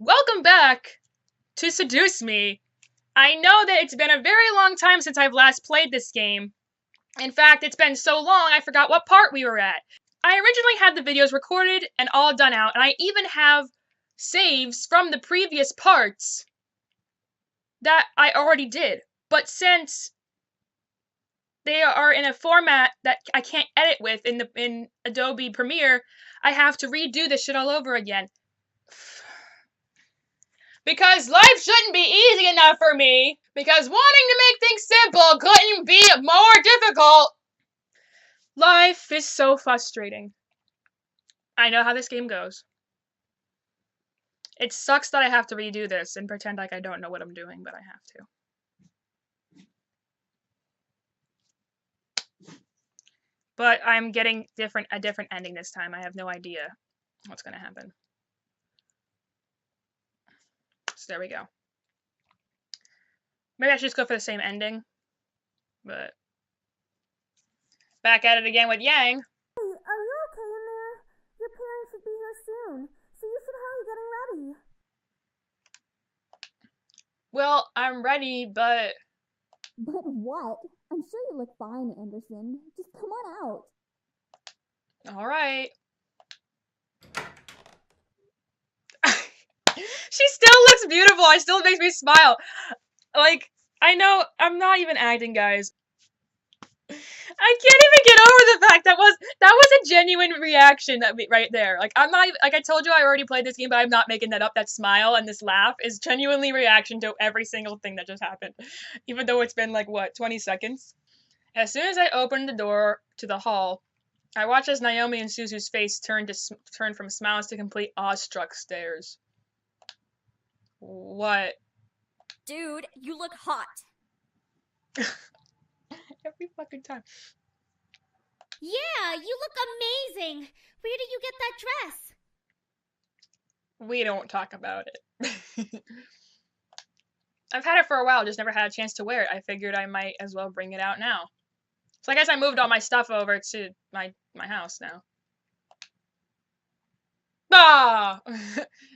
Welcome back to Seduce Me. I know that it's been a very long time since I've last played this game. In fact, it's been so long I forgot what part we were at. I originally had the videos recorded and all done out, and I even have saves from the previous parts that I already did. But since they are in a format that I can't edit with in Adobe Premiere, I have to redo this shit all over again. Because life shouldn't be easy enough for me. Because wanting to make things simple couldn't be more difficult. Life is so frustrating. I know how this game goes. It sucks that I have to redo this and pretend like I don't know what I'm doing, but I have to. But I'm getting a different ending this time. I have no idea what's gonna happen. So there we go. Maybe I should just go for the same ending. But back at it again with Yang. Hey, are you okay in there? Your parents should be here soon, so you should hurry getting ready. Well, I'm ready, but... But what? I'm sure you look fine, Anderson. Just come on out. Alright. She still looks beautiful. It still makes me smile. Like, I know I'm not even acting, guys. I can't even get over the fact that was a genuine reaction right there. Like, I'm not even, like I told you I already played this game, but I'm not making that up. That smile and this laugh is genuinely reaction to every single thing that just happened. Even though it's been like, what, 20 seconds? As soon as I opened the door to the hall, I watched as Naomi and Suzu's face turned from smiles to complete awestruck stares. What? Dude, you look hot. Every fucking time. Yeah, you look amazing. Where did you get that dress? We don't talk about it. I've had it for a while, just never had a chance to wear it. I figured I might as well bring it out now. So I guess I moved all my stuff over to my house now. Ah!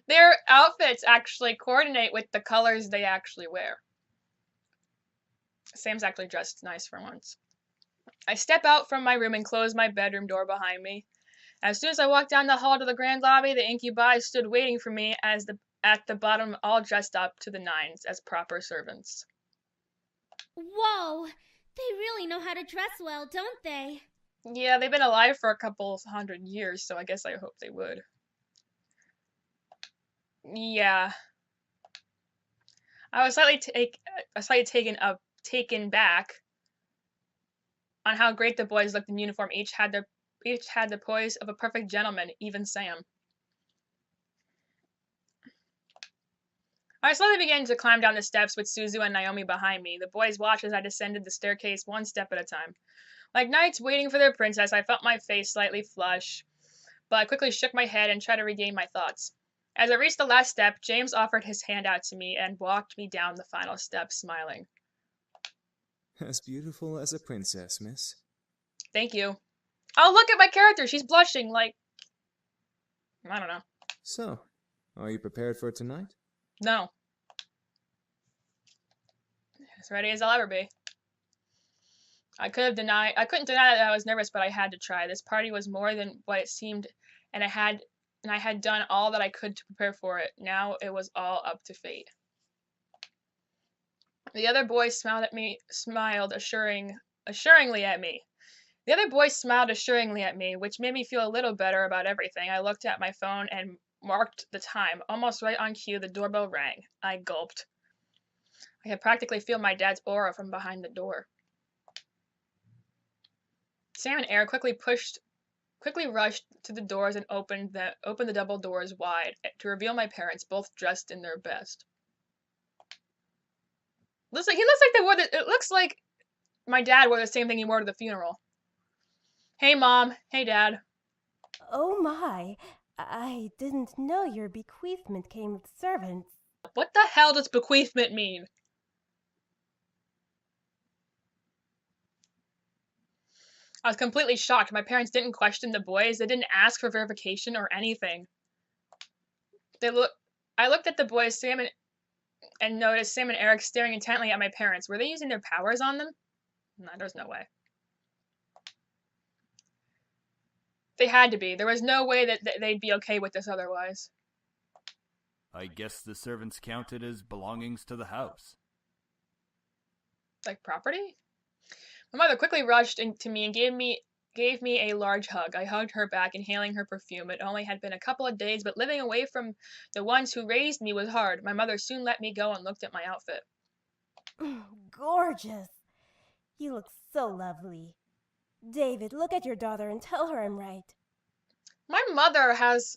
Their outfits actually coordinate with the colors they actually wear. Sam's actually dressed nice for once. I step out from my room and close my bedroom door behind me. As soon as I walked down the hall to the grand lobby, the incubi stood waiting for me at the bottom, all dressed up to the nines as proper servants. Whoa, they really know how to dress well, don't they? Yeah, they've been alive for a couple 100 years, so I guess I hope they would. Yeah. I was slightly taken back on how great the boys looked in uniform. Each had the poise of a perfect gentleman, even Sam. I slowly began to climb down the steps with Suzu and Naomi behind me. The boys watched as I descended the staircase one step at a time. Like knights waiting for their princess, I felt my face slightly flush, but I quickly shook my head and tried to regain my thoughts. As I reached the last step, James offered his hand out to me and walked me down the final step, smiling. As beautiful as a princess, miss. Thank you. Oh, look at my character. She's blushing like... I don't know. So, are you prepared for tonight? No. As ready as I'll ever be. I couldn't deny that I was nervous, but I had to try. This party was more than what it seemed, and I had done all that I could to prepare for it. Now it was all up to fate. The other boys smiled assuringly at me. The other boys smiled assuringly at me, which made me feel a little better about everything. I looked at my phone and marked the time. Almost right on cue, the doorbell rang. I gulped. I could practically feel my dad's aura from behind the door. Sam and Eric quickly rushed to the doors and opened the double doors wide to reveal my parents, both dressed in their best. It looks like my dad wore the same thing he wore to the funeral. Hey, Mom. Hey, Dad. Oh my, I didn't know your bequeathment came with servants. What the hell does bequeathment mean? I was completely shocked. My parents didn't question the boys. They didn't ask for verification or anything. They I looked at the boys, Sam and noticed Sam and Eric staring intently at my parents. Were they using their powers on them? No, there's no way. They had to be. There was no way that they'd be okay with this otherwise. I guess the servants counted as belongings to the house. Like property? My mother quickly rushed into me and gave me a large hug. I hugged her back, inhaling her perfume. It only had been a couple of days, but living away from the ones who raised me was hard. My mother soon let me go and looked at my outfit. Gorgeous. You look so lovely. David, look at your daughter and tell her I'm right. My mother has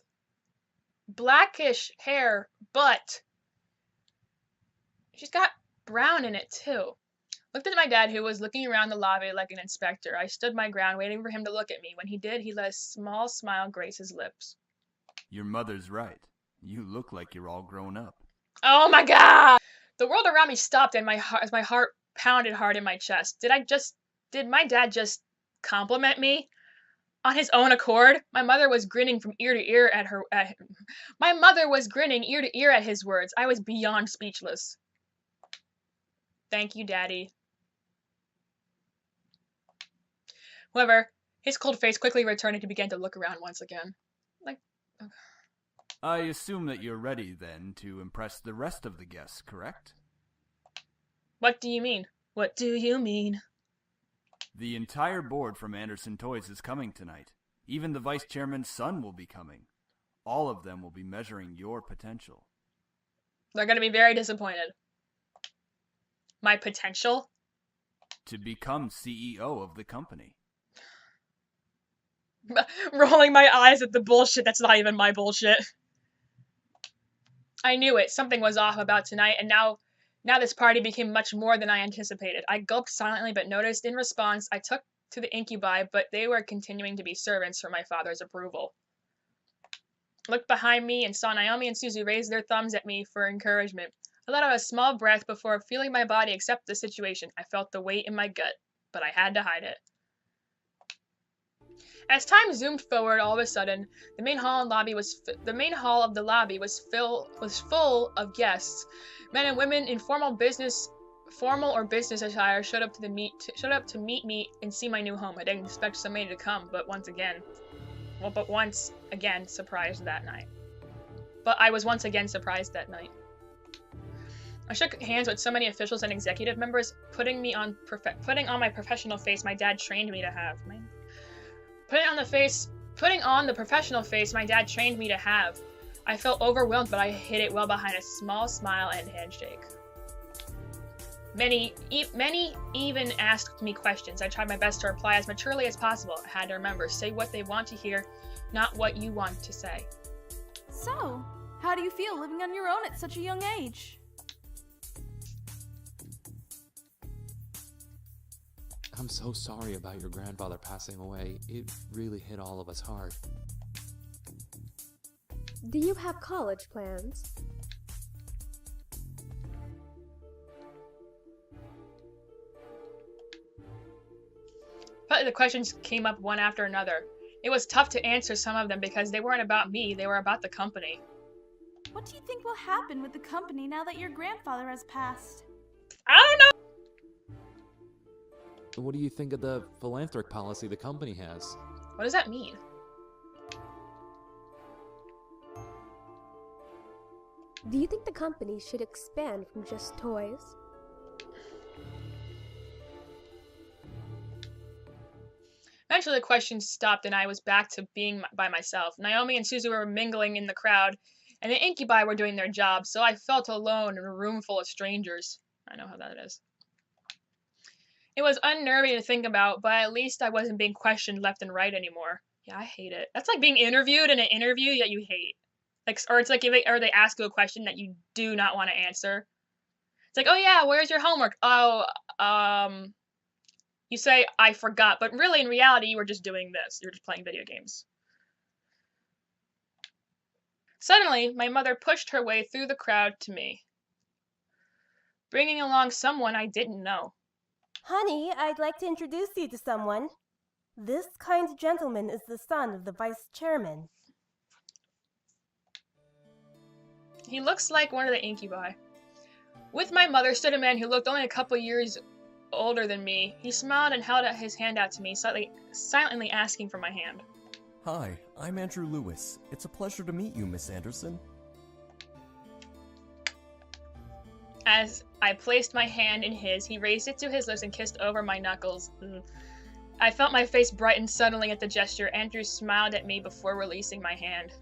blackish hair, but she's got brown in it too. Looked at my dad, who was looking around the lobby like an inspector. I stood my ground, waiting for him to look at me. When he did, he let a small smile grace his lips. Your mother's right. You look like you're all grown up. Oh my god! The world around me stopped and as my heart pounded hard in my chest. Did my dad just compliment me? On his own accord? My mother was grinning from ear to ear My mother was grinning ear to ear at his words. I was beyond speechless. Thank you, Daddy. However, his cold face quickly returned and he began to look around once again. I assume that you're ready, then, to impress the rest of the guests, correct? What do you mean? What do you mean? The entire board from Anderson Toys is coming tonight. Even the vice chairman's son will be coming. All of them will be measuring your potential. They're going to be very disappointed. My potential? To become CEO of the company. Rolling my eyes at the bullshit that's not even my bullshit. I knew it. Something was off about tonight, and now this party became much more than I anticipated. I gulped silently, but noticed in response I took to the incubi, but they were continuing to be servants for my father's approval. Looked behind me and saw Naomi and Suzu raise their thumbs at me for encouragement. I let out a small breath before feeling my body accept the situation. I felt the weight in my gut, but I had to hide it. As time zoomed forward, all of a sudden, the main hall of the lobby was full of guests. Men and women in formal or business attire showed up to meet me and see my new home. I didn't expect so many to come, but once again, surprised that night. But I was once again surprised that night. I shook hands with so many officials and executive members, putting on my professional face my dad trained me to have. Putting on the professional face my dad trained me to have. I felt overwhelmed, but I hid it well behind a small smile and handshake. Many even asked me questions. I tried my best to reply as maturely as possible. I had to remember, say what they want to hear, not what you want to say. So, how do you feel living on your own at such a young age? I'm so sorry about your grandfather passing away. It really hit all of us hard. Do you have college plans? But the questions came up one after another. It was tough to answer some of them because they weren't about me, they were about the company. What do you think will happen with the company now that your grandfather has passed? I don't know! What do you think of the philanthropic policy the company has? What does that mean? Do you think the company should expand from just toys? Eventually the questions stopped and I was back to being by myself. Naomi and Suzu were mingling in the crowd, and the incubi were doing their job, so I felt alone in a room full of strangers. I know how that is. It was unnerving to think about, but at least I wasn't being questioned left and right anymore. Yeah, I hate it. That's like being interviewed in an interview that you hate. Or it's like or they ask you a question that you do not want to answer. It's like, oh yeah, where's your homework? Oh, you say, I forgot, but really in reality you were just doing this. You were just playing video games. Suddenly, my mother pushed her way through the crowd to me, bringing along someone I didn't know. Honey, I'd like to introduce you to someone. This kind gentleman is the son of the vice chairman. He looks like one of the incubi. With my mother stood a man who looked only a couple years older than me. He smiled and held out his hand out to me, silently asking for my hand. Hi, I'm Andrew Lewis. It's a pleasure to meet you, Miss Anderson. As I placed my hand in his, he raised it to his lips and kissed over my knuckles. I felt my face brighten suddenly at the gesture. Andrew smiled at me before releasing my hand.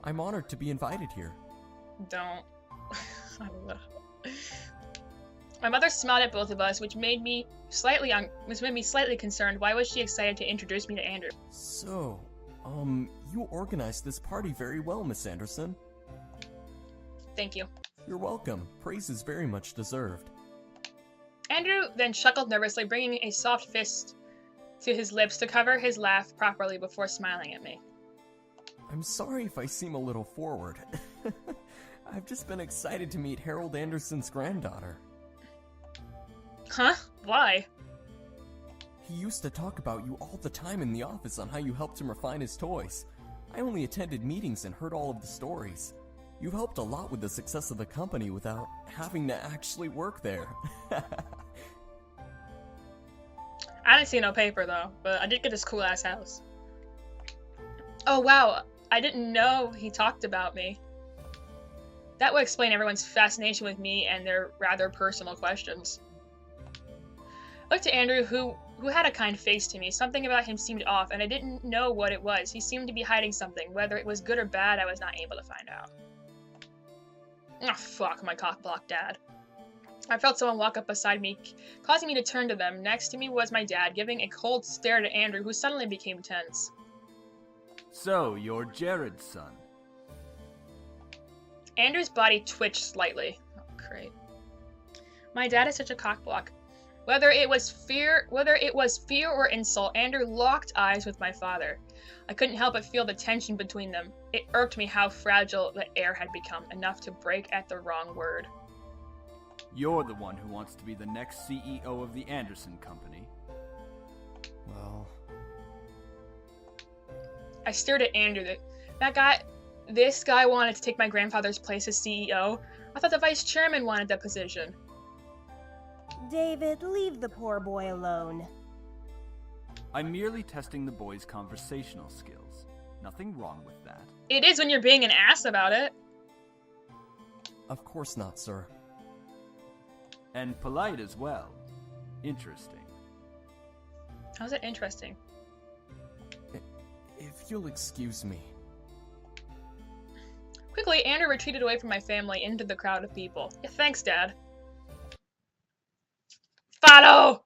I'm honored to be invited here. Don't. My mother smiled at both of us, which made me slightly concerned. Why was she excited to introduce me to Andrew? So, you organized this party very well, Miss Anderson. Thank you. You're welcome. Praise is very much deserved. Andrew then chuckled nervously, bringing a soft fist to his lips to cover his laugh properly before smiling at me. I'm sorry if I seem a little forward. I've just been excited to meet Harold Anderson's granddaughter. Huh? Why? He used to talk about you all the time in the office on how you helped him refine his toys. I only attended meetings and heard all of the stories. You've helped a lot with the success of the company without having to actually work there. I didn't see no paper though, but I did get this cool ass house. Oh wow, I didn't know he talked about me. That would explain everyone's fascination with me and their rather personal questions. I looked at Andrew, who had a kind face to me. Something about him seemed off, and I didn't know what it was. He seemed to be hiding something. Whether it was good or bad, I was not able to find out. Oh, fuck, my cock-blocked dad. I felt someone walk up beside me, causing me to turn to them. Next to me was my dad, giving a cold stare to Andrew, who suddenly became tense. So, you're Jared's son. Andrew's body twitched slightly. Oh, great. My dad is such a cockblock. Whether it was fear or insult, Andrew locked eyes with my father. I couldn't help but feel the tension between them. It irked me how fragile the air had become, enough to break at the wrong word. You're the one who wants to be the next CEO of the Anderson Company. Well... I stared at Andrew. This guy wanted to take my grandfather's place as CEO. I thought the vice chairman wanted that position. David, leave the poor boy alone. I'm merely testing the boy's conversational skills. Nothing wrong with that. It is when you're being an ass about it. Of course not, sir. And polite as well. Interesting. How's it interesting? If you'll excuse me. Quickly, Andrew retreated away from my family into the crowd of people. Yeah, thanks, Dad. Follow!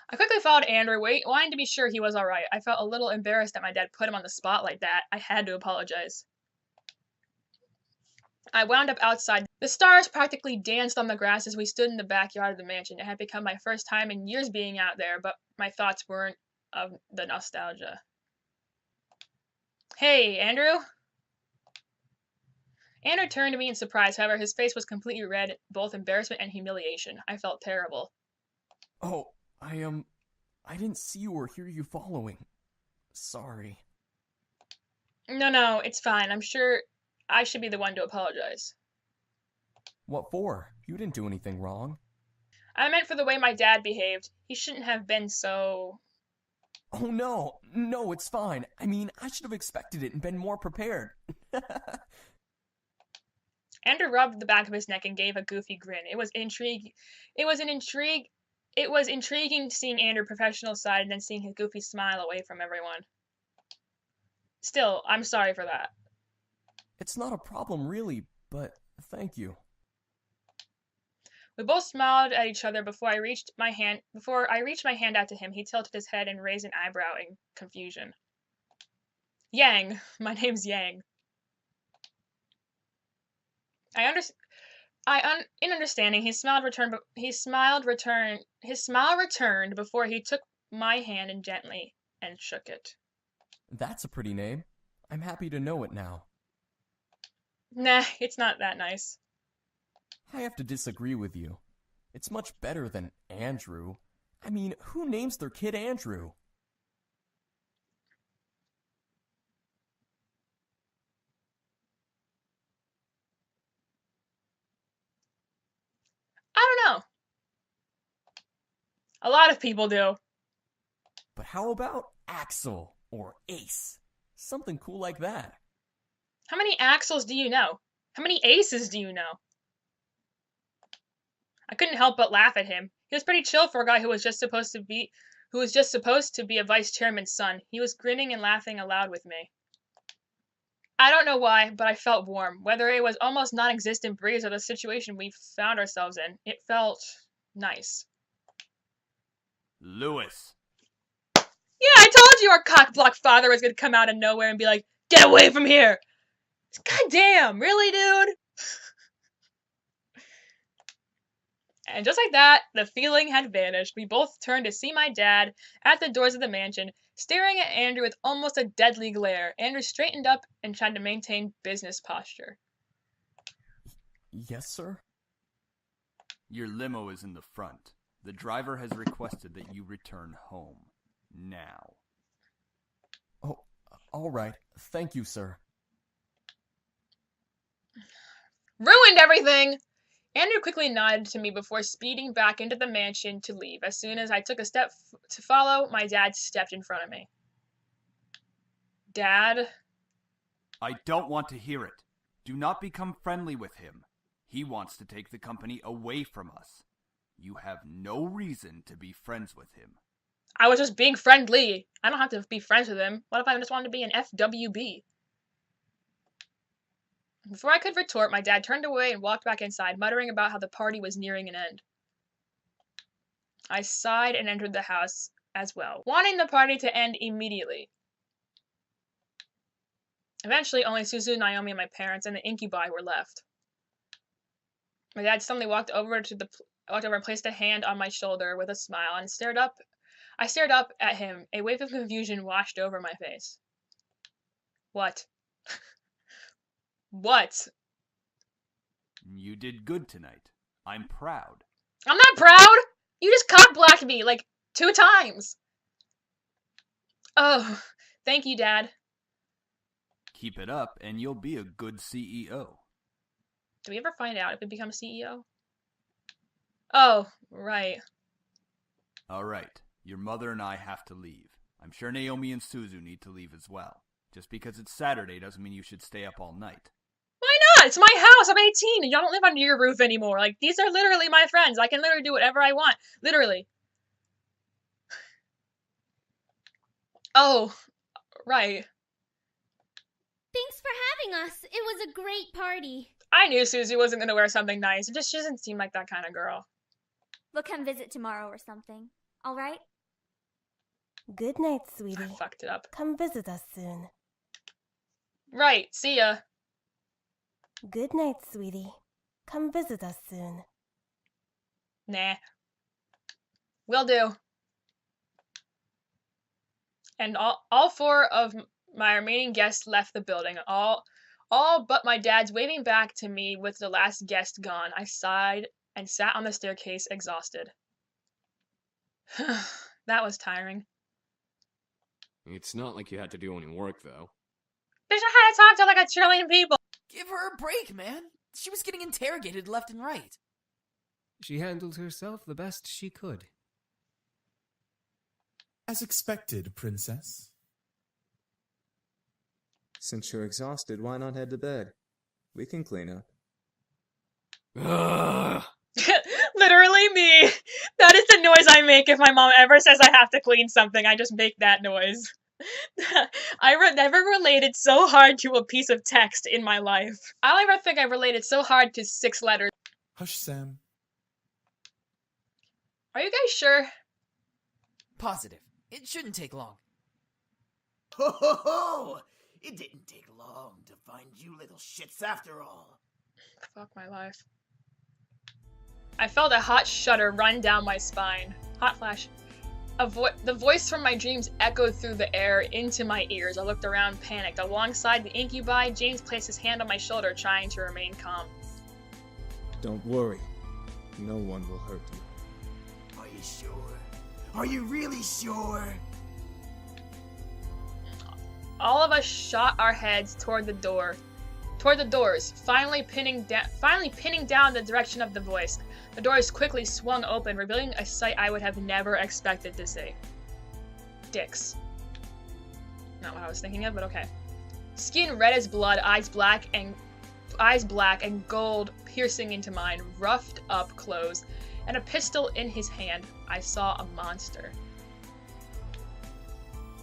I quickly followed Andrew, wanting to be sure he was alright. I felt a little embarrassed that my dad put him on the spot like that. I had to apologize. I wound up outside. The stars practically danced on the grass as we stood in the backyard of the mansion. It had become my first time in years being out there, but my thoughts weren't of the nostalgia. Hey, Andrew? Andrew turned to me in surprise. However, his face was completely red, both embarrassment and humiliation. I felt terrible. Oh, I didn't see you or hear you following. Sorry. No, it's fine. I'm sure I should be the one to apologize. What for? You didn't do anything wrong. I meant for the way my dad behaved. He shouldn't have been so... Oh no, it's fine. I mean, I should have expected it and been more prepared. Andrew rubbed the back of his neck and gave a goofy grin. It was intriguing seeing Andrew's professional side and then seeing his goofy smile away from everyone. Still, I'm sorry for that. It's not a problem really, but thank you. We both smiled at each other before I reached my hand out to him. He tilted his head and raised an eyebrow in confusion. Yang. My name's Yang. In understanding, his smile returned before he took my hand and gently shook it. That's a pretty name. I'm happy to know it now. Nah, it's not that nice. I have to disagree with you. It's much better than Andrew. I mean, who names their kid Andrew? A lot of people do. But how about Axel or Ace? Something cool like that. How many Axels do you know? How many Aces do you know? I couldn't help but laugh at him. He was pretty chill for a guy who was just supposed to be a vice chairman's son. He was grinning and laughing aloud with me. I don't know why, but I felt warm. Whether it was almost non-existent breeze or the situation we found ourselves in, it felt nice. Lewis. Yeah, I told you our cockblock father was gonna come out of nowhere and be like, "Get away from here!" God damn, really, dude? And just like that, the feeling had vanished. We both turned to see my dad at the doors of the mansion, staring at Andrew with almost a deadly glare. Andrew straightened up and tried to maintain business posture. Yes, sir? Your limo is in the front. The driver has requested that you return home. Now. Oh, all right. Thank you, sir. Ruined everything! Andrew quickly nodded to me before speeding back into the mansion to leave. As soon as I took a step to follow, my dad stepped in front of me. Dad? I don't want to hear it. Do not become friendly with him. He wants to take the company away from us. You have no reason to be friends with him. I was just being friendly. I don't have to be friends with him. What if I just wanted to be an FWB? Before I could retort, my dad turned away and walked back inside, muttering about how the party was nearing an end. I sighed and entered the house as well, wanting the party to end immediately. Eventually, only Suzu, Naomi, and my parents and the incubi were left. My dad suddenly walked over and placed a hand on my shoulder with a smile and stared up. I stared up at him. A wave of confusion washed over my face. What? What? You did good tonight. I'm proud. I'm not proud! You just cock-blocked me, like, 2 times! Oh, thank you, Dad. Keep it up and you'll be a good CEO. Do we ever find out if we become CEO? Oh, right. Alright, your mother and I have to leave. I'm sure Naomi and Suzu need to leave as well. Just because it's Saturday doesn't mean you should stay up all night. Why not? It's my house. I'm 18 and y'all don't live under your roof anymore. Like, these are literally my friends. I can literally do whatever I want. Literally. Oh, right. Thanks for having us. It was a great party. I knew Susie wasn't gonna wear something nice. She doesn't seem like that kind of girl. We'll come visit tomorrow or something. All right? Good night, I sweetie. fucked it up. Come visit us soon. Right. See ya. Good night, sweetie. Come visit us soon. Nah. Will do. And all 4 of my remaining guests left the building. All but my dad's waving back to me with the last guest gone. I sighed and sat on the staircase exhausted. That was tiring. It's not like you had to do any work, though. Bitch, I had to talk to like a trillion people. Give her a break, man. She was getting interrogated left and right. She handled herself the best she could. As expected, Princess. Since you're exhausted, why not head to bed? We can clean up. Ugh. Literally me. That is the noise I make if my mom ever says I have to clean something. I just make that noise. I never related so hard to a piece of text in my life. I don't ever think I related so hard to 6 letters. Hush, Sam. Are you guys sure? Positive. It shouldn't take long. Ho ho ho! It didn't take long to find you little shits after all. Fuck my life. I felt a hot shudder run down my spine. Hot flash. The voice from my dreams echoed through the air into my ears. I looked around, panicked. Alongside the incubi, James placed his hand on my shoulder, trying to remain calm. Don't worry. No one will hurt you. Are you sure? Are you really sure? All of us shot our heads toward the door. toward the doors, finally pinning down the direction of the voice. The doors quickly swung open, revealing a sight I would have never expected to see. Dicks. Not what I was thinking of, but okay. Skin red as blood, eyes black and gold piercing into mine, roughed up clothes, and a pistol in his hand. I saw a monster.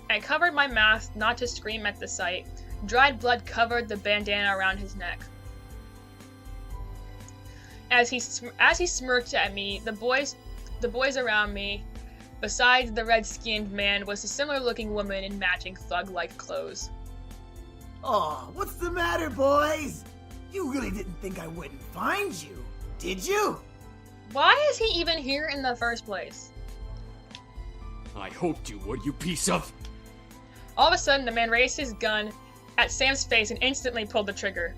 I covered my mouth not to scream at the sight. Dried blood covered the bandana around his neck. As he smirked at me, the boys around me, besides the red-skinned man, was a similar-looking woman in matching thug-like clothes. Aw, what's the matter, boys? You really didn't think I wouldn't find you, did you? Why is he even here in the first place? I hoped you would, you piece of... All of a sudden, the man raised his gun at Sam's face and instantly pulled the trigger.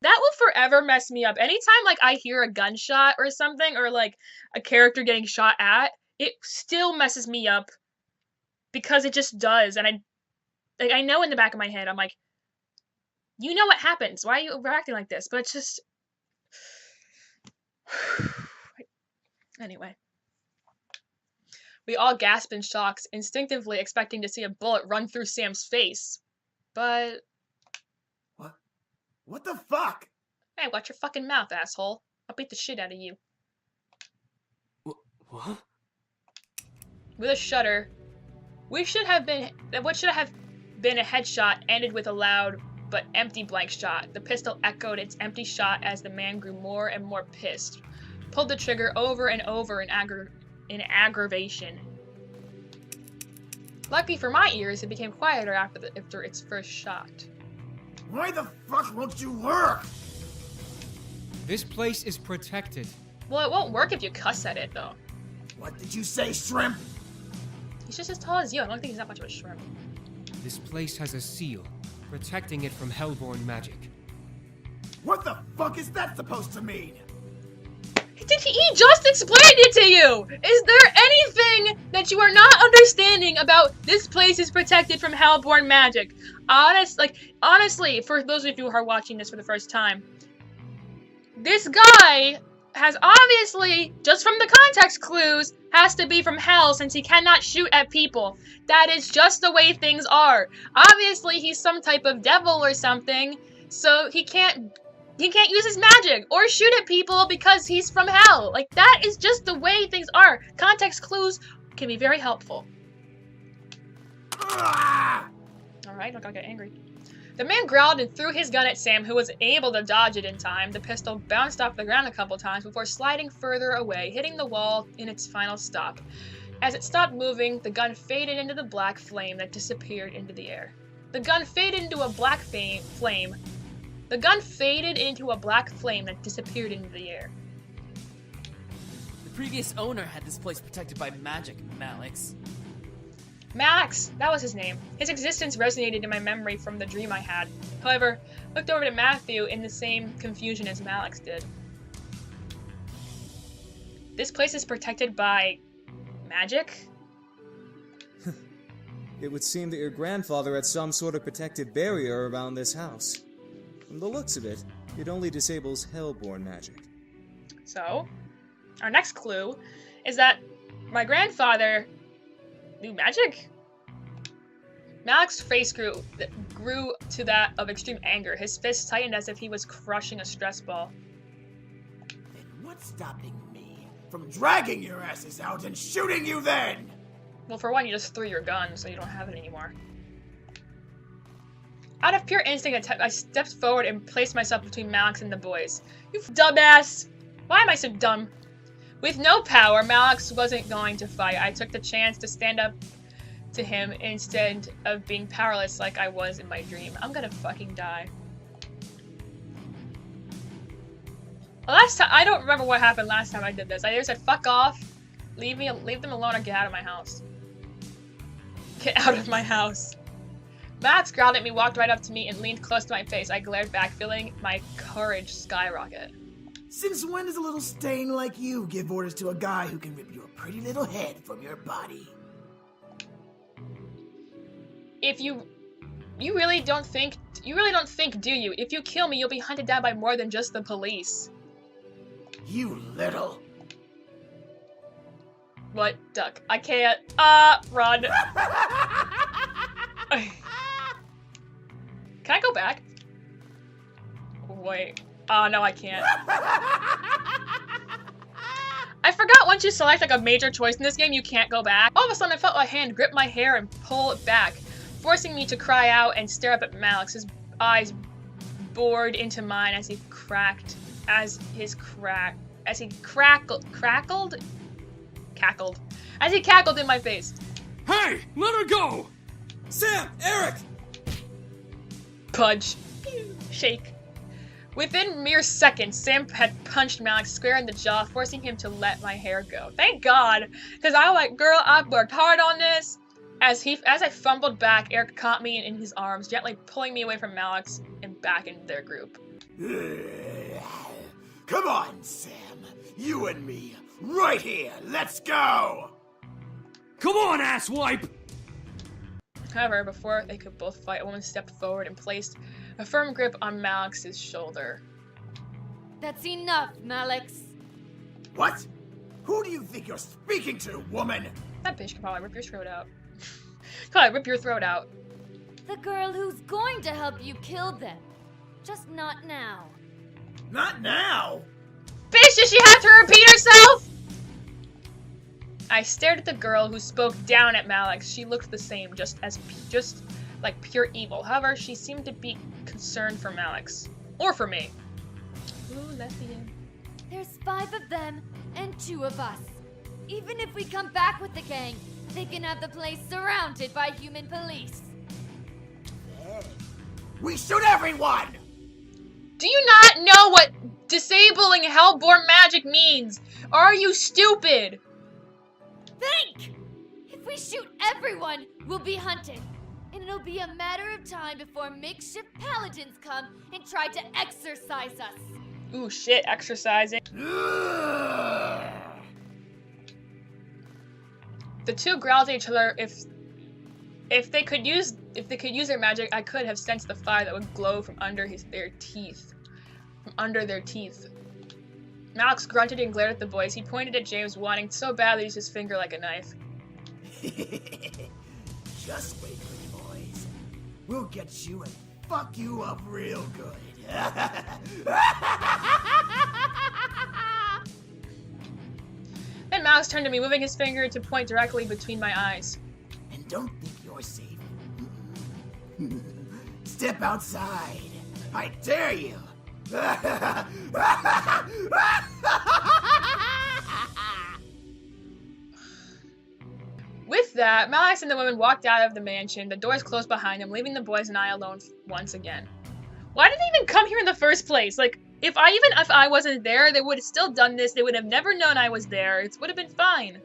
That will forever mess me up. Anytime, like, I hear a gunshot or something, or, like, a character getting shot at, it still messes me up. Because it just does, and I know in the back of my head, I'm like, you know what happens, why are you overacting like this? But it's just... Anyway. We all gasped in shock, instinctively expecting to see a bullet run through Sam's face. But... What the fuck? Hey, watch your fucking mouth, asshole. I'll beat the shit out of you. What? With a shudder, what should have been a headshot ended with a loud but empty blank shot. The pistol echoed its empty shot as the man grew more and more pissed. Pulled the trigger over and over in aggravation. Luckily for my ears, it became quieter after its first shot. Why the fuck won't you work? This place is protected. Well, it won't work if you cuss at it, though. What did you say, shrimp? He's just as tall as you. I don't think he's that much of a shrimp. This place has a seal, protecting it from hellborn magic. What the fuck is that supposed to mean? He just explained it to you! Is there anything that you are not understanding about this place is protected from hellborn magic? Honestly, for those of you who are watching this for the first time, this guy has obviously, just from the context clues, has to be from hell since he cannot shoot at people. That is just the way things are. Obviously, he's some type of devil or something, so he can't use his magic or shoot at people because he's from hell. Like, that is just the way things are. Context clues can be very helpful. Alright, don't get angry. The man growled and threw his gun at Sam, who was able to dodge it in time. The pistol bounced off the ground a couple times before sliding further away, hitting the wall in its final stop. As it stopped moving, the gun faded into the black flame that disappeared into the air. The gun faded into a black flame that disappeared into the air. The previous owner had this place protected by magic, Malix. Max! That was his name. His existence resonated in my memory from the dream I had. However, I looked over to Matthew in the same confusion as Malix did. This place is protected by... magic? It would seem that your grandfather had some sort of protective barrier around this house. From the looks of it, it only disables hellborn magic. So, our next clue is that my grandfather knew magic? Malix's face grew to that of extreme anger. His fist tightened as if he was crushing a stress ball. Then what's stopping me from dragging your asses out and shooting you then? Well, for one, you just threw your gun, so you don't have it anymore. Out of pure instinct, I stepped forward and placed myself between Malix and the boys. You dumbass! Why am I so dumb? With no power, Malix wasn't going to fight. I took the chance to stand up to him instead of being powerless like I was in my dream. I'm gonna fucking die. Last time, I don't remember what happened last time I did this. I either said, fuck off, leave them alone, or get out of my house. Get out of my house. Max growled at me, walked right up to me, and leaned close to my face. I glared back, feeling my courage skyrocket. Since when does a little stain like you give orders to a guy who can rip your pretty little head from your body? If you You really don't think, do you? If you kill me, you'll be hunted down by more than just the police. You little... What? Duck. I can't. Run. Can I go back? Wait. Oh, no, I can't. I forgot once you select like a major choice in this game, you can't go back. All of a sudden, I felt a hand grip my hair and pull it back, forcing me to cry out and stare up at Malix, his eyes bored into mine as he crackled in my face. Hey, let her go! Sam! Eric! Punch. Shake. Within mere seconds, Sam had punched Malix square in the jaw, forcing him to let my hair go. Thank God, because I was like, girl, I've worked hard on this. As I fumbled back, Eric caught me in his arms, gently pulling me away from Malix and back into their group. Come on, Sam. You and me, right here. Let's go! Come on, asswipe! However, before they could both fight, a woman stepped forward and placed a firm grip on Malix's shoulder. That's enough, Malix. What? Who do you think you're speaking to, woman? That bitch could probably rip your throat out. Probably rip your throat out. The girl who's going to help you kill them. Just not now. Not now? Bitch, does she have to repeat herself? I stared at the girl who spoke down at Malix. She looked the same, just like pure evil. However, she seemed to be concerned for Malix. Or for me. Ooh, lesbian. There's 5 of them and 2 of us. Even if we come back with the gang, they can have the place surrounded by human police. We shoot everyone! Do you not know what disabling Hellborn magic means? Are you stupid? Think! If we shoot everyone, we'll be hunted. And it'll be a matter of time before makeshift paladins come and try to exorcise us. Ooh, shit, exercising. The two growled at each other. If they could use their magic, I could have sensed the fire that would glow from under their teeth. Malix grunted and glared at the boys. He pointed at James, wanting so badly to use his finger like a knife. Just wait, pretty boys. We'll get you and fuck you up real good. Then Malix turned to me, moving his finger to point directly between my eyes. And don't think you're safe. Step outside. I dare you. With that, Malix and the women walked out of the mansion. The doors closed behind them, leaving the boys and I alone once again. Why did they even come here in the first place? Like, if I wasn't there, they would have still done this. They would have never known I was there. It would have been fine.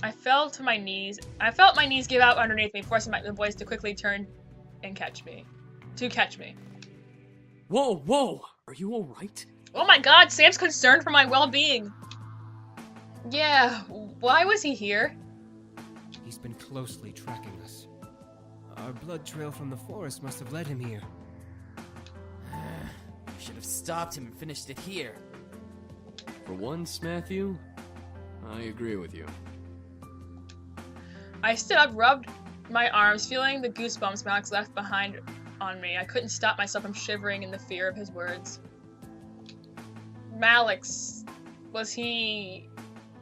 I fell to my knees. I felt my knees give out underneath me, forcing the boys to quickly turn and catch me. Whoa, whoa! Are you alright? Oh my god, Sam's concerned for my well-being. Yeah, why was he here? He's been closely tracking us. Our blood trail from the forest must have led him here. Should have stopped him and finished it here. For once, Matthew, I agree with you. I stood up, rubbed my arms, feeling the goosebumps Malix left behind on me. I couldn't stop myself from shivering in the fear of his words. Malix, was he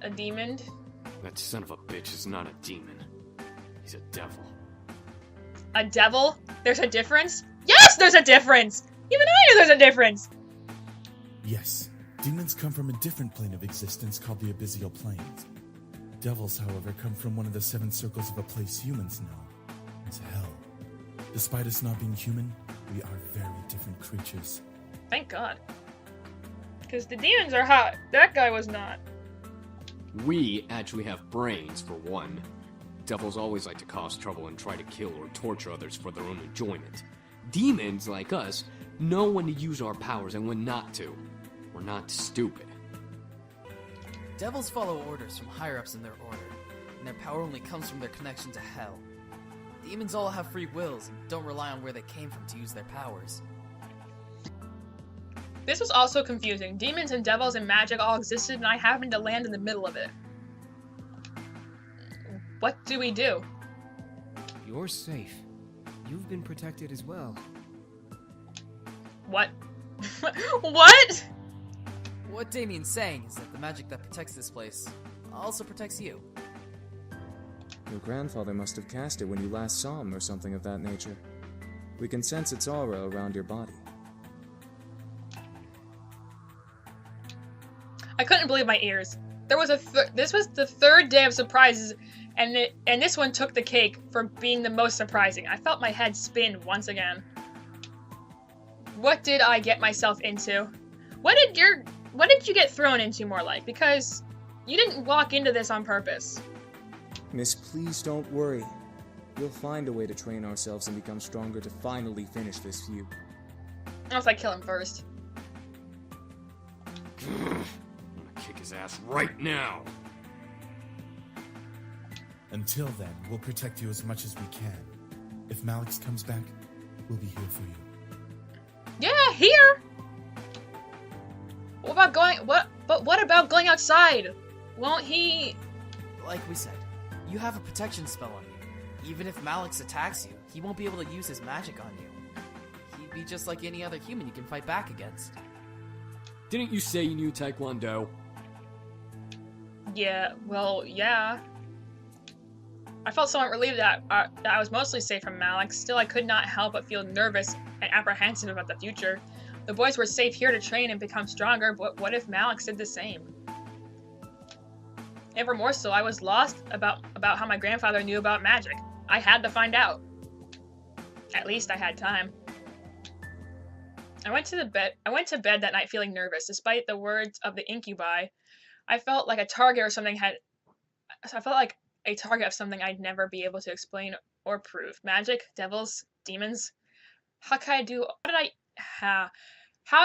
a demon? That son of a bitch is not a demon. He's a devil. A devil? There's a difference? Yes, there's a difference! Even I knew there's a difference! Yes, demons come from a different plane of existence called the Abyssal Planes. Devils, however, come from one of the 7 circles of a place humans know as hell. Despite us not being human, we are very different creatures. Thank God. Because the demons are hot. That guy was not. We actually have brains, for one. Devils always like to cause trouble and try to kill or torture others for their own enjoyment. Demons, like us, know when to use our powers and when not to. We're not stupid. Devils follow orders from higher-ups in their order, and their power only comes from their connection to hell. Demons all have free wills and don't rely on where they came from to use their powers. This was also confusing. Demons and devils and magic all existed, and I happened to land in the middle of it. What do we do? You're safe. You've been protected as well. What? What? What Damien's saying is that the magic that protects this place also protects you. Your grandfather must have cast it when you last saw him or something of that nature. We can sense its aura around your body. I couldn't believe my ears. There was this was the third day of surprises, and this one took the cake for being the most surprising. I felt my head spin once again. What did I get myself into? What did you get thrown into, more like? Because you didn't walk into this on purpose. Miss, please don't worry. We'll find a way to train ourselves and become stronger to finally finish this feud. Unless I kill him first. I'm gonna kick his ass right now. Until then, we'll protect you as much as we can. If Malix comes back, we'll be here for you. Yeah, here. What about going outside? Won't he? Like we said, you have a protection spell on you. Even if Malix attacks you, he won't be able to use his magic on you. He'd be just like any other human you can fight back against. Didn't you say you knew Taekwondo? Yeah, well, yeah. I felt somewhat relieved that I was mostly safe from Malix. Still, I could not help but feel nervous and apprehensive about the future. The boys were safe here to train and become stronger, but what if Malix did the same? Ever more so, I was lost about how my grandfather knew about magic. I had to find out. At least I had time. I went to bed that night feeling nervous. Despite the words of the incubi, I felt like a target of something I'd never be able to explain or prove. Magic, devils, demons. How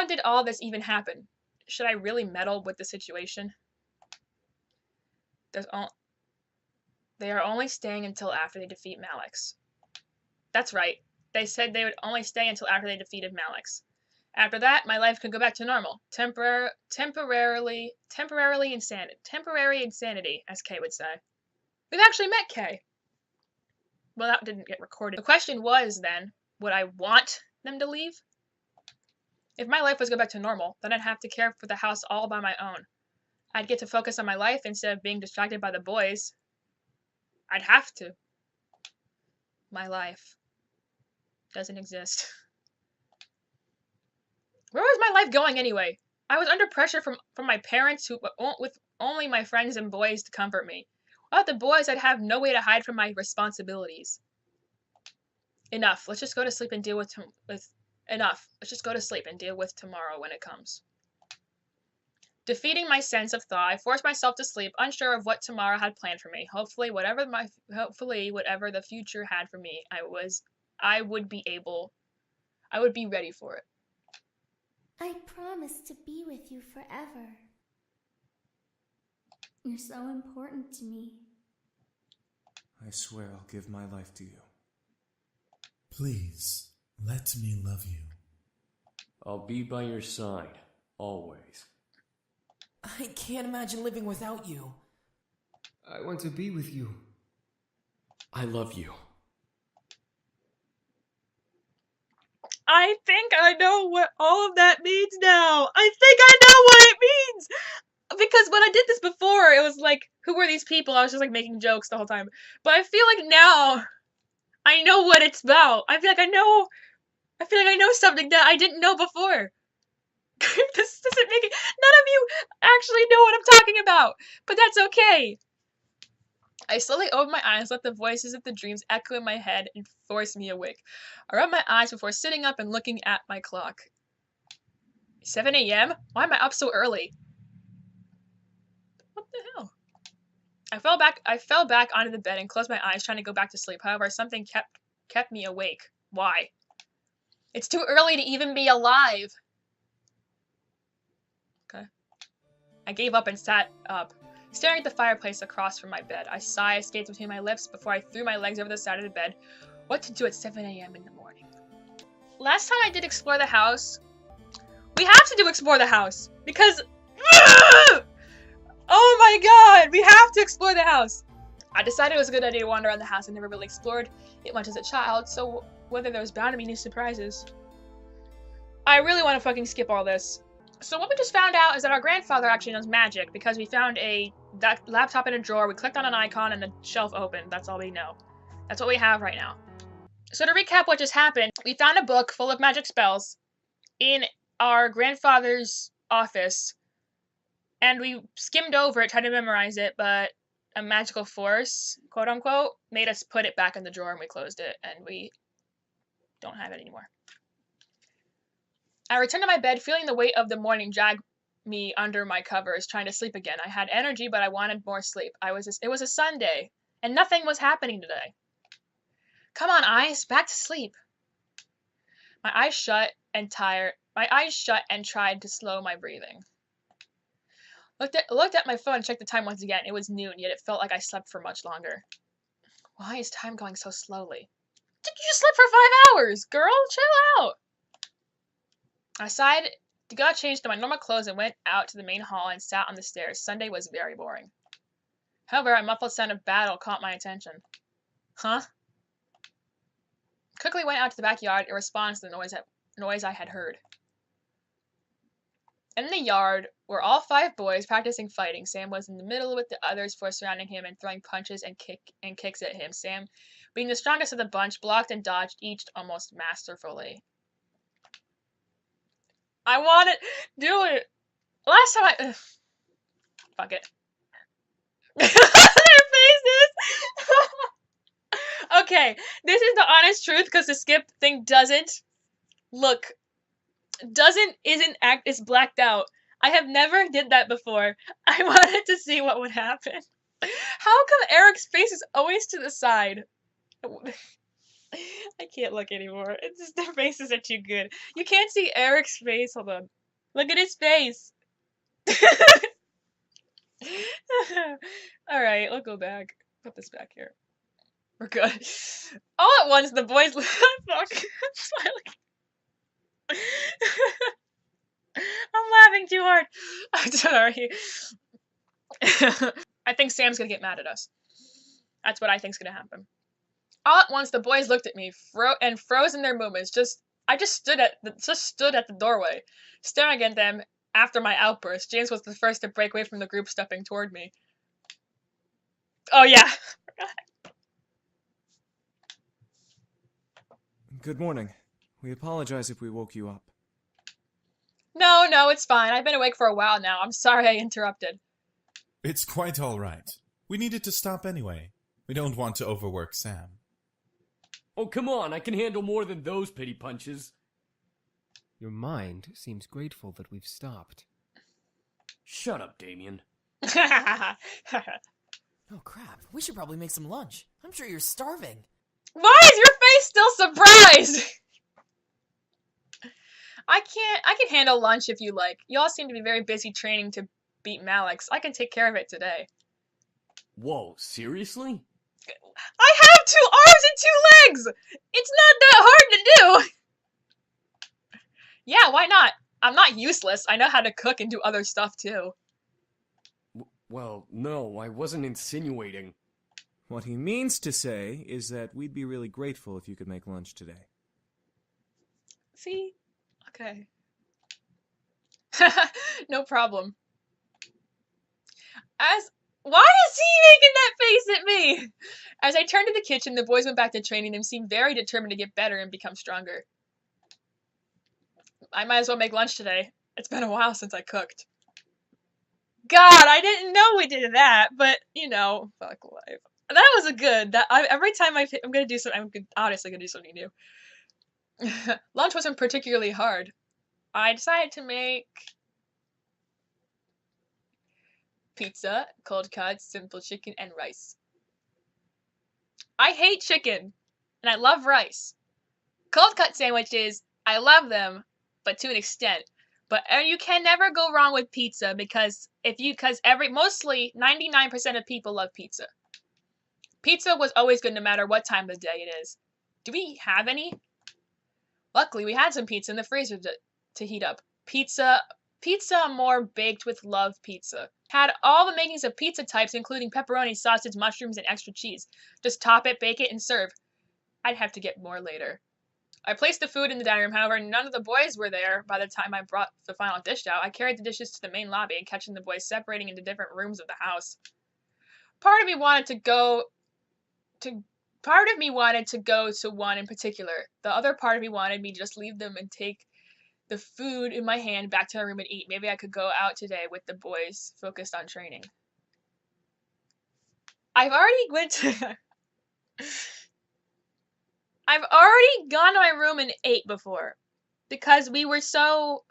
did all this even happen? Should I really meddle with the situation? They are only staying until after they defeat Malix. That's right. They said they would only stay until after they defeated Malix. After that, my life could go back to normal. Temporary insanity, as Kay would say. We've actually met Kay. Well, that didn't get recorded. The question was, then, would I want them to leave? If my life was to go back to normal, then I'd have to care for the house all by my own. I'd get to focus on my life instead of being distracted by the boys. I'd have to. My life doesn't exist. Where was my life going anyway? I was under pressure from my parents with only my friends and boys to comfort me. Without the boys, I'd have no way to hide from my responsibilities. Enough. Let's just go to sleep and deal with tomorrow when it comes. Defeating my sense of thought, I forced myself to sleep, unsure of what tomorrow had planned for me. Hopefully, whatever the future had for me, I would be ready for it. I promise to be with you forever. You're so important to me. I swear I'll give my life to you. Please, let me love you. I'll be by your side, always. I can't imagine living without you. I want to be with you. I love you. I think I know what all of that means now. I think I know what it means! Because when I did this before, it was like, who were these people? I was just like making jokes the whole time. But I feel like now, I know what it's about. I feel like I know something that I didn't know before. This doesn't make it. None of you actually know what I'm talking about. But that's okay. I slowly opened my eyes, let the voices of the dreams echo in my head and force me awake. I rubbed my eyes before sitting up and looking at my clock. 7 a.m.? Why am I up so early? What the hell? I fell back onto the bed and closed my eyes, trying to go back to sleep. However, something kept me awake. Why? It's too early to even be alive. Okay. I gave up and sat up, staring at the fireplace across from my bed. A sigh escaped between my lips before I threw my legs over the side of the bed. What to do at 7 a.m. in the morning. Last time I did explore the house, we have to do explore the house because oh my god, we have to explore the house. I decided it was a good idea to wander around the house. I never really explored it much as a child, so whether there was bound to be new surprises. I really want to fucking skip all this. So what we just found out is that our grandfather actually knows magic because we found that laptop in a drawer, we clicked on an icon and the shelf opened. That's all we know. That's what we have right now. So to recap what just happened, we found a book full of magic spells in our grandfather's office, and we skimmed over it, tried to memorize it, but a magical force, quote unquote, made us put it back in the drawer, and we closed it, and we don't have it anymore. I returned to my bed, feeling the weight of the morning drag me under my covers, trying to sleep again. I had energy, but I wanted more sleep. It was a Sunday, and nothing was happening today. Come on, eyes, back to sleep. My eyes shut and tried to slow my breathing. Looked at my phone and checked the time once again. It was noon, yet it felt like I slept for much longer. Why is time going so slowly? You just slept for 5 hours, girl. Chill out. I sighed, got changed to my normal clothes and went out to the main hall and sat on the stairs. Sunday was very boring. However, a muffled sound of battle caught my attention. Huh? Quickly went out to the backyard in response to the noise I had heard. In the yard were all 5 boys practicing fighting. Sam was in the middle with the others surrounding him and throwing punches and kicks at him. Sam, being the strongest of the bunch, blocked and dodged each almost masterfully. I want to do it. Last time I... fuck it. Their faces! Okay, this is the honest truth because the skip thing is blacked out. I have never did that before. I wanted to see what would happen. How come Eric's face is always to the side? I can't look anymore. It's just their faces are too good. You can't see Eric's face. Hold on. Look at his face. Alright, we'll go back. Put this back here. We're good. All at once, the boys... Fuck. I'm laughing too hard. I'm sorry. I think Sam's gonna get mad at us. That's what I think's gonna happen. All at once, the boys looked at me, froze in their movements. I just stood at the doorway, staring at them. After my outburst, James was the first to break away from the group, stepping toward me. Oh yeah. Good morning. We apologize if we woke you up. No, it's fine. I've been awake for a while now. I'm sorry I interrupted. It's quite all right. We needed to stop anyway. We don't want to overwork Sam. Oh, come on. I can handle more than those pity punches. Your mind seems grateful that we've stopped. Shut up, Damien. Oh crap, we should probably make some lunch. I'm sure you're starving. Why is your face still surprised? I can handle lunch if you like. Y'all seem to be very busy training to beat Malix. I can take care of it today. Whoa, seriously? I have 2 arms and 2 legs! It's not that hard to do! Yeah, why not? I'm not useless. I know how to cook and do other stuff too. Well, no, I wasn't insinuating. What he means to say is that we'd be really grateful if you could make lunch today. See? Okay. No problem. Why is he making that face at me? As I turned to the kitchen, the boys went back to training. They seemed very determined to get better and become stronger. I might as well make lunch today. It's been a while since I cooked. God, I didn't know we did that, but, you know, fuck life. That was a good. Every time I'm gonna do something, I'm honestly gonna do something new. Lunch wasn't particularly hard. I decided to make pizza, cold cuts, simple chicken, and rice. I hate chicken, and I love rice. Cold cut sandwiches, I love them, but to an extent. But you can never go wrong with pizza because mostly 99% of people love pizza. Pizza was always good no matter what time of the day it is. Do we have any? Luckily, we had some pizza in the freezer to heat up. Pizza more baked with love pizza. Had all the makings of pizza types, including pepperoni, sausage, mushrooms, and extra cheese. Just top it, bake it, and serve. I'd have to get more later. I placed the food in the dining room, however, none of the boys were there by the time I brought the final dish out. I carried the dishes to the main lobby and catching the boys separating into different rooms of the house. Part of me wanted to go to one in particular. The other part of me wanted me to just leave them and take the food in my hand back to my room and eat. Maybe I could go out today with the boys focused on training. I've already gone to my room and ate before. Because we were so...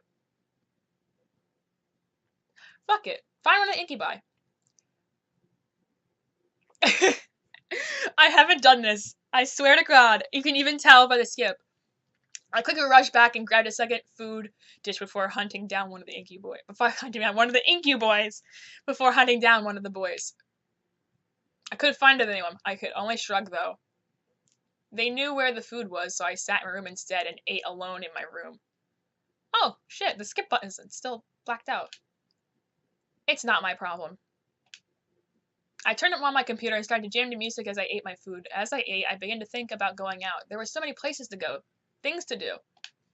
Fuck it. Find one of Incubi. I haven't done this. I swear to God. You can even tell by the skip. I quickly rushed back and grabbed a second food dish before hunting down one of the Incuboys. Before hunting down one of the boys. I couldn't find anyone. I could only shrug, though. They knew where the food was, so I sat in my room instead and ate alone in my room. Oh, shit, the skip button is still blacked out. It's not my problem. I turned on my computer and started to jam to music as I ate my food. As I ate, I began to think about going out. There were so many places to go. Things to do.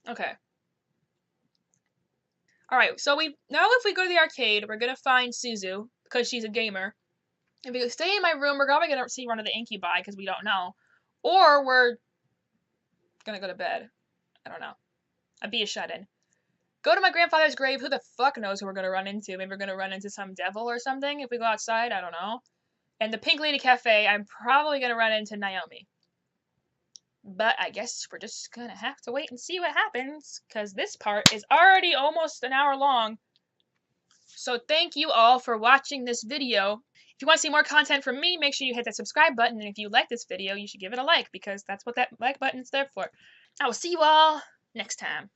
Okay. Alright, so if we go to the arcade, we're gonna find Suzu, because she's a gamer. If we stay in my room, we're probably gonna see one of the Incubi, because we don't know. Or we're gonna go to bed. I don't know. I'd be a shut-in. Go to my grandfather's grave. Who the fuck knows who we're gonna run into? Maybe we're gonna run into some devil or something if we go outside. I don't know. And the Pink Lady Cafe, I'm probably gonna run into Naomi. But I guess we're just gonna have to wait and see what happens, because this part is already almost an hour long. So thank you all for watching this video. If you want to see more content from me, make sure you hit that subscribe button, and if you like this video, you should give it a like, because that's what that like button is there for. I will see you all next time.